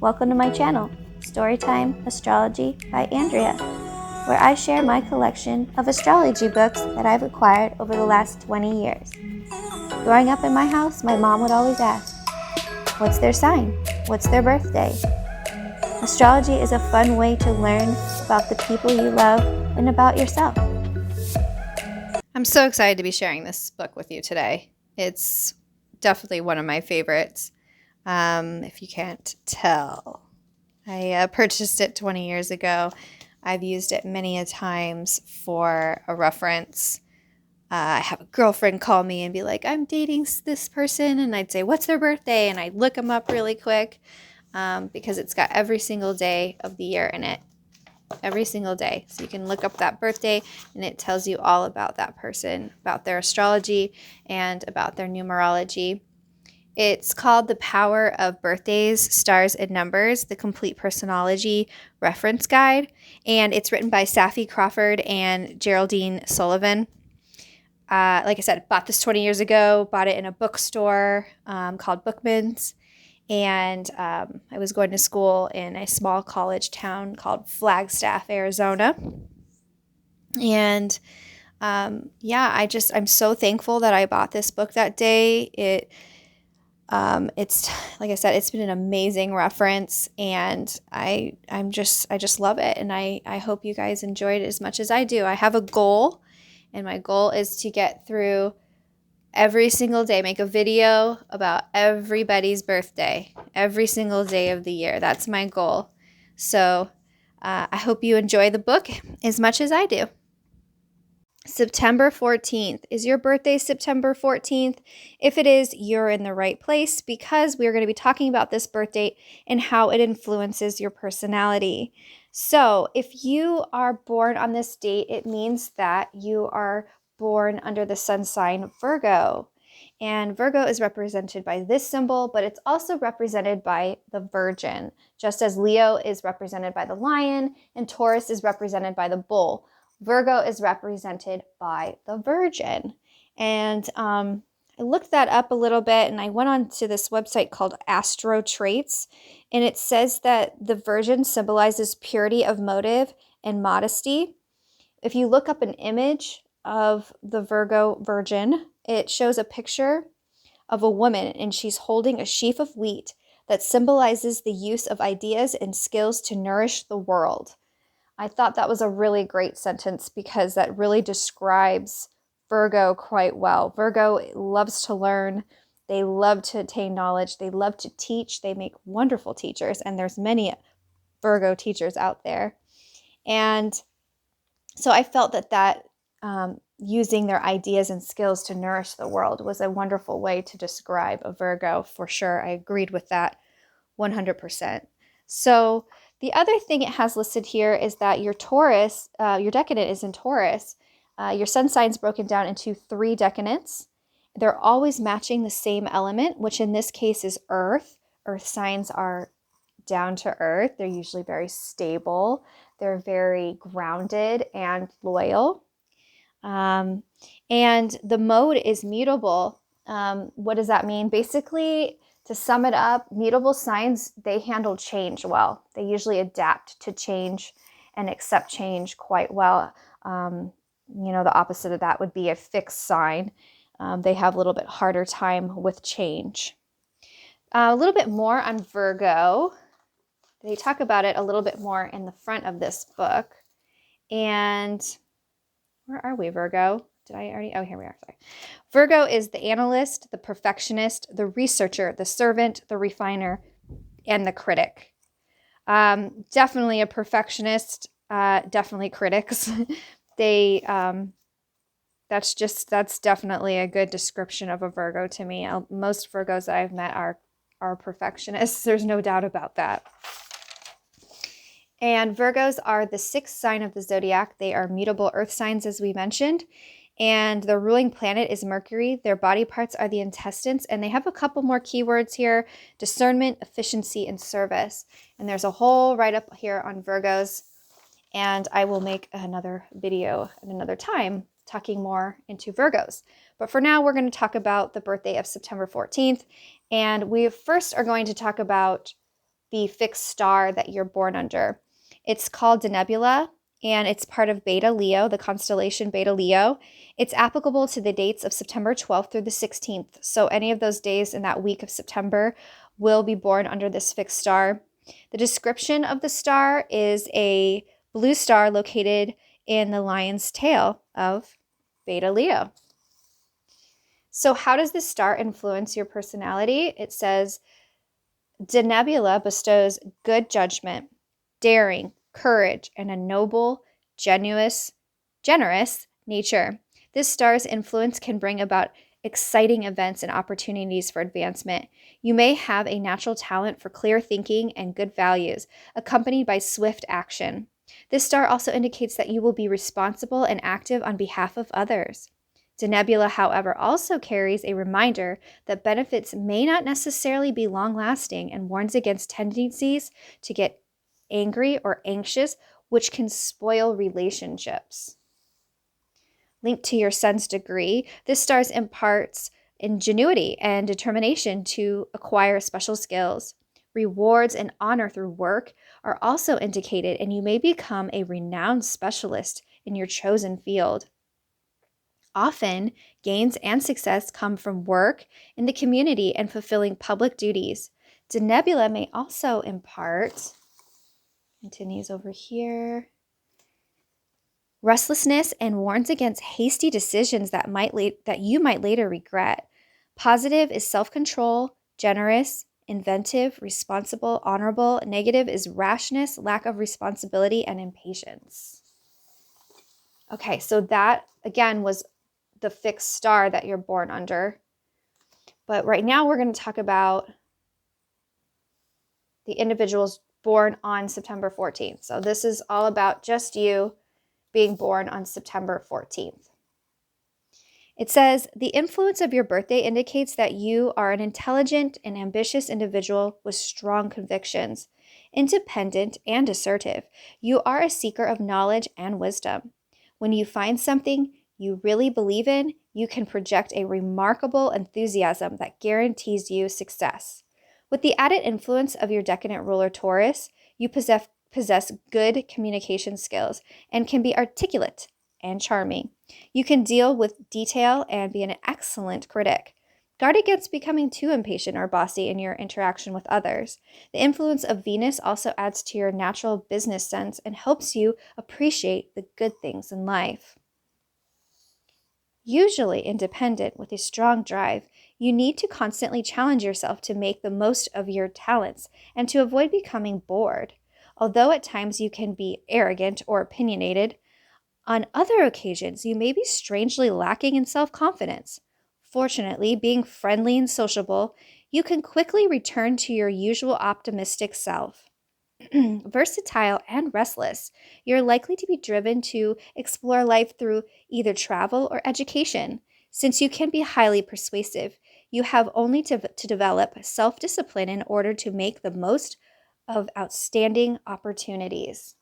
Welcome to my channel, Storytime Astrology by Andrea, where I share my collection of astrology books that I've acquired over the last 20 years. Growing up in my house, my mom would always ask, what's their sign? What's their birthday? Astrology is a fun way to learn about the people you love and about yourself. I'm so excited to be sharing this book with you today. It's definitely one of my favorites, if you can't tell. I purchased it 20 years ago. I've used it many a times for a reference. I have a girlfriend call me and be like, I'm dating this person, and I'd say, what's their birthday? And I'd look them up really quick because it's got every single day of the year in it. Every single day. So you can look up that birthday and it tells you all about that person, about their astrology and about their numerology. It's called The Power of Birthdays, Stars, and Numbers, the Complete Personology Reference Guide. And it's written by Safi Crawford and Geraldine Sullivan. Like I said, bought this 20 years ago, bought it in a bookstore called Bookman's. And I was going to school in a small college town called Flagstaff, Arizona. And I'm so thankful that I bought this book that day. It's like I said, it's been an amazing reference, and I just love it. And I hope you guys enjoyed it as much as I do. I have a goal, and my goal is to get through every single day, make a video about everybody's birthday, every single day of the year. That's my goal. So I hope you enjoy the book as much as I do. September 14th. Is your birthday September 14th? If it is, you're in the right place because we're going to be talking about this birth date and how it influences your personality. So if you are born on this date, it means that you are born under the sun sign Virgo. And Virgo is represented by this symbol, but it's also represented by the Virgin, just as Leo is represented by the lion and Taurus is represented by the bull. Virgo is represented by the Virgin. And I looked that up a little bit, and I went on to this website called Astro Traits, and it says that the Virgin symbolizes purity of motive and modesty. If you look up an image of the Virgo Virgin, it shows a picture of a woman, and she's holding a sheaf of wheat that symbolizes the use of ideas and skills to nourish the world. I thought that was a really great sentence because that really describes Virgo quite well. Virgo loves to learn. They love to attain knowledge. They love to teach. They make wonderful teachers, and there's many Virgo teachers out there. And so I felt that using their ideas and skills to nourish the world was a wonderful way to describe a Virgo for sure. I agreed with that 100%. So the other thing it has listed here is that your Taurus, your decadent is in Taurus. Your sun sign's broken down into 3 decadents. They're always matching the same element, which in this case is earth. Earth signs are down to earth. They're usually very stable. They're very grounded and loyal. And the mode is mutable. What does that mean? Basically, to sum it up, mutable signs, they handle change well. They usually adapt to change and accept change quite well. The opposite of that would be a fixed sign. They have a little bit harder time with change. A little bit more on Virgo. They talk about it a little bit more in the front of this book. And where are we, Virgo? Did I already? Oh, here we are. Sorry. Virgo is the analyst, the perfectionist, the researcher, the servant, the refiner, and the critic. Definitely a perfectionist, definitely critics. That's definitely a good description of a Virgo to me. Most Virgos that I've met are perfectionists. There's no doubt about that. And Virgos are the 6th sign of the zodiac. They are mutable earth signs, as we mentioned. And the ruling planet is Mercury. Their body parts are the intestines. And they have a couple more keywords here: discernment, efficiency, and service. And there's a whole write-up here on Virgos. And I will make another video at another time talking more into Virgos. But for now, we're going to talk about the birthday of September 14th. And we first are going to talk about the fixed star that you're born under. It's called Denebula, and it's part of Beta Leo, the constellation Beta Leo. It's applicable to the dates of September 12th through the 16th. So any of those days in that week of September will be born under this fixed star. The description of the star is a blue star located in the lion's tail of Beta Leo. So how does this star influence your personality? It says, Denebula bestows good judgment, daring, courage, and a noble, generous nature. This star's influence can bring about exciting events and opportunities for advancement. You may have a natural talent for clear thinking and good values, accompanied by swift action. This star also indicates that you will be responsible and active on behalf of others. Denebula, however, also carries a reminder that benefits may not necessarily be long-lasting and warns against tendencies to get angry or anxious, which can spoil relationships. Linked to your sun's degree, this star imparts ingenuity and determination to acquire special skills. Rewards and honor through work are also indicated, and you may become a renowned specialist in your chosen field. Often, gains and success come from work in the community and fulfilling public duties. Denebula may also impart, continues over here, restlessness and warns against hasty decisions that you might later regret. Positive is self-control, generous, inventive, responsible, honorable. Negative is rashness, lack of responsibility, and impatience. Okay, so that, again, was the fixed star that you're born under. But right now we're going to talk about the individuals born on September 14th. So this is all about just you being born on September 14th. It says, the influence of your birthday indicates that you are an intelligent and ambitious individual with strong convictions, independent and assertive. You are a seeker of knowledge and wisdom. When you find something you really believe in, you can project a remarkable enthusiasm that guarantees you success. With the added influence of your decadent ruler Taurus, you possess good communication skills and can be articulate and charming. You can deal with detail and be an excellent critic. Guard against becoming too impatient or bossy in your interaction with others. The influence of Venus also adds to your natural business sense and helps you appreciate the good things in life. Usually independent with a strong drive, you need to constantly challenge yourself to make the most of your talents and to avoid becoming bored. Although at times you can be arrogant or opinionated, on other occasions you may be strangely lacking in self-confidence. Fortunately, being friendly and sociable, you can quickly return to your usual optimistic self. Versatile and restless, you're likely to be driven to explore life through either travel or education. Since you can be highly persuasive, you have only to develop self-discipline in order to make the most of outstanding opportunities.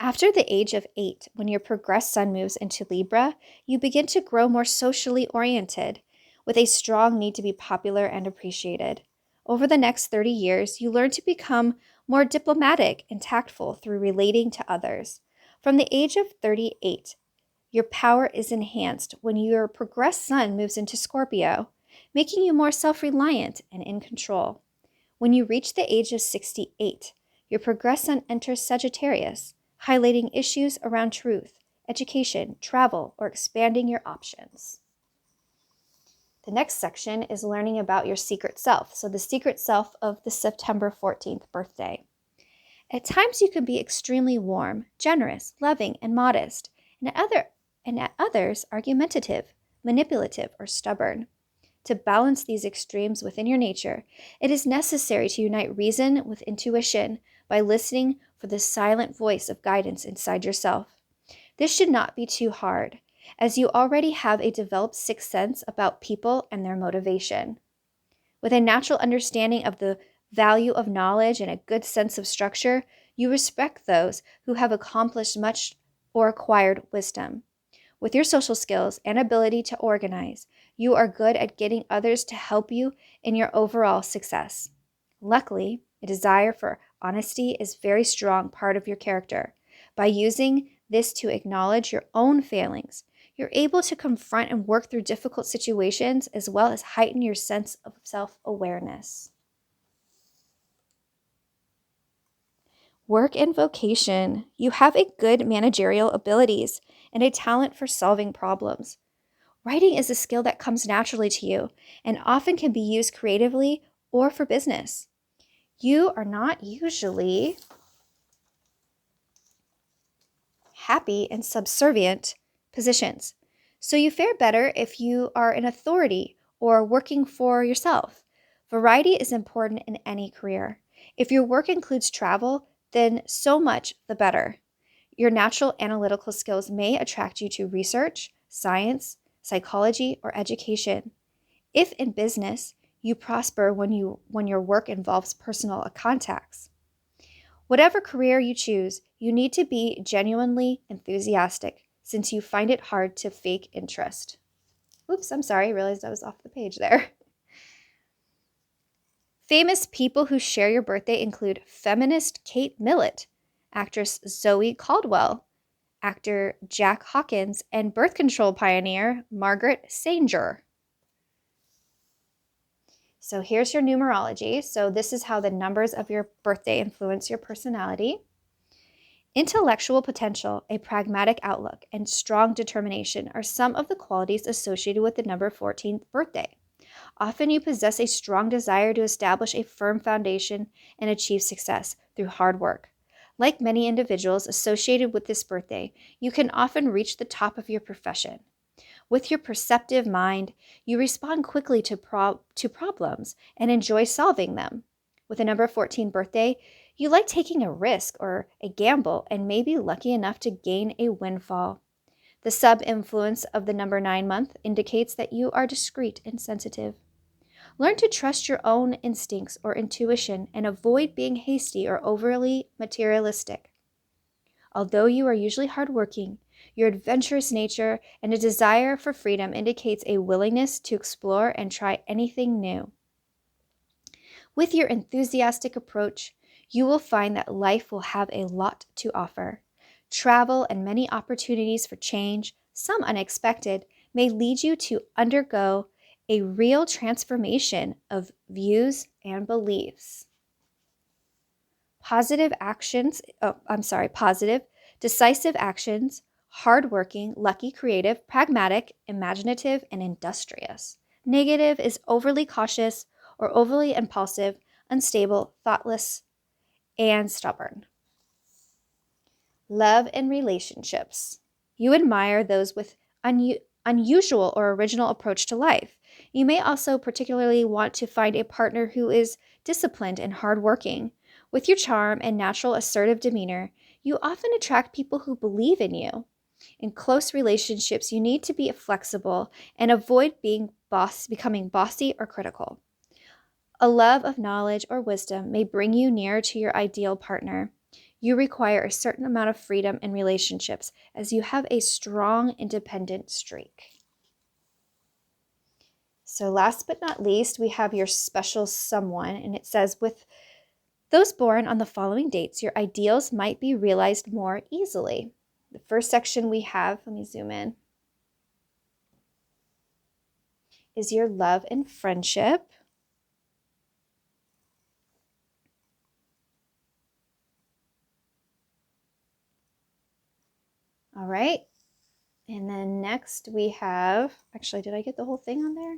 After the age of 8, when your progressed sun moves into Libra, you begin to grow more socially oriented, with a strong need to be popular and appreciated. Over the next 30 years, you learn to become more diplomatic and tactful through relating to others. From the age of 38, your power is enhanced when your progressed sun moves into Scorpio, making you more self-reliant and in control. When you reach the age of 68, your progressed sun enters Sagittarius, highlighting issues around truth, education, travel, or expanding your options. The next section is learning about your secret self. So the secret self of the September 14th birthday. At times you can be extremely warm, generous, loving, and modest, and at others argumentative, manipulative, or stubborn. To balance these extremes within your nature, it is necessary to unite reason with intuition by listening for the silent voice of guidance inside yourself. This should not be too hard, as you already have a developed sixth sense about people and their motivation. With a natural understanding of the value of knowledge and a good sense of structure, you respect those who have accomplished much or acquired wisdom. With your social skills and ability to organize, you are good at getting others to help you in your overall success. Luckily, a desire for honesty is a very strong part of your character. By using this to acknowledge your own failings, you're able to confront and work through difficult situations as well as heighten your sense of self-awareness. Work and vocation. You have a good managerial abilities and a talent for solving problems. Writing is a skill that comes naturally to you and often can be used creatively or for business. You are not usually happy in subservient positions, so you fare better if you are in authority or working for yourself. Variety is important in any career. If your work includes travel, then so much the better. Your natural analytical skills may attract you to research, science, psychology, or education. If in business, you prosper when your work involves personal contacts. Whatever career you choose, you need to be genuinely enthusiastic since you find it hard to fake interest. Oops, I'm sorry, I realized I was off the page there. Famous people who share your birthday include feminist Kate Millett, actress Zoe Caldwell, actor Jack Hawkins, and birth control pioneer Margaret Sanger. So here's your numerology. So this is how the numbers of your birthday influence your personality. Intellectual potential, a pragmatic outlook, and strong determination are some of the qualities associated with the number 14th birthday. Often you possess a strong desire to establish a firm foundation and achieve success through hard work. Like many individuals associated with this birthday, you can often reach the top of your profession. With your perceptive mind, you respond quickly to problems and enjoy solving them. With a number 14 birthday, you like taking a risk or a gamble and may be lucky enough to gain a windfall. The sub-influence of the number 9 month indicates that you are discreet and sensitive. Learn to trust your own instincts or intuition and avoid being hasty or overly materialistic. Although you are usually hardworking, your adventurous nature and a desire for freedom indicates a willingness to explore and try anything new. With your enthusiastic approach, you will find that life will have a lot to offer. Travel and many opportunities for change, some unexpected, may lead you to undergo a real transformation of views and beliefs. Positive, decisive actions, hardworking, lucky, creative, pragmatic, imaginative, and industrious. Negative is overly cautious or overly impulsive, unstable, thoughtless, and stubborn. Love and relationships. You admire those with unusual or original approach to life. You may also particularly want to find a partner who is disciplined and hardworking. With your charm and natural assertive demeanor, you often attract people who believe in you. In close relationships, you need to be flexible and avoid becoming bossy or critical. A love of knowledge or wisdom may bring you nearer to your ideal partner. You require a certain amount of freedom in relationships as you have a strong independent streak. So last but not least, we have your special someone, and it says, with those born on the following dates, your ideals might be realized more easily. The first section we have, let me zoom in, is your love and friendship. All right. And then next we have, actually, did I get the whole thing on there?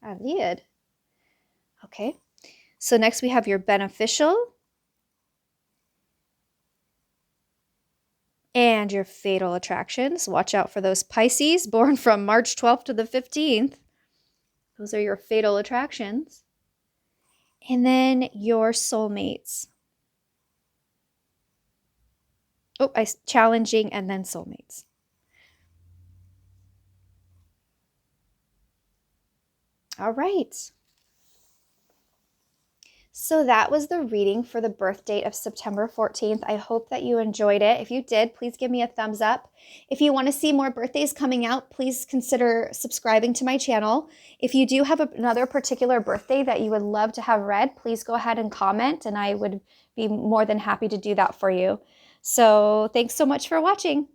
I did. Okay. So next we have your beneficial and your fatal attractions. Watch out for those Pisces born from March 12th to the 15th. Those are your fatal attractions. And then your soulmates. Challenging and then soulmates. All right. So that was the reading for the birth date of September 14th. I hope that you enjoyed it. If you did, please give me a thumbs up. If you want to see more birthdays coming out, please consider subscribing to my channel. If you do have another particular birthday that you would love to have read, please go ahead and comment, and I would be more than happy to do that for you. So thanks so much for watching.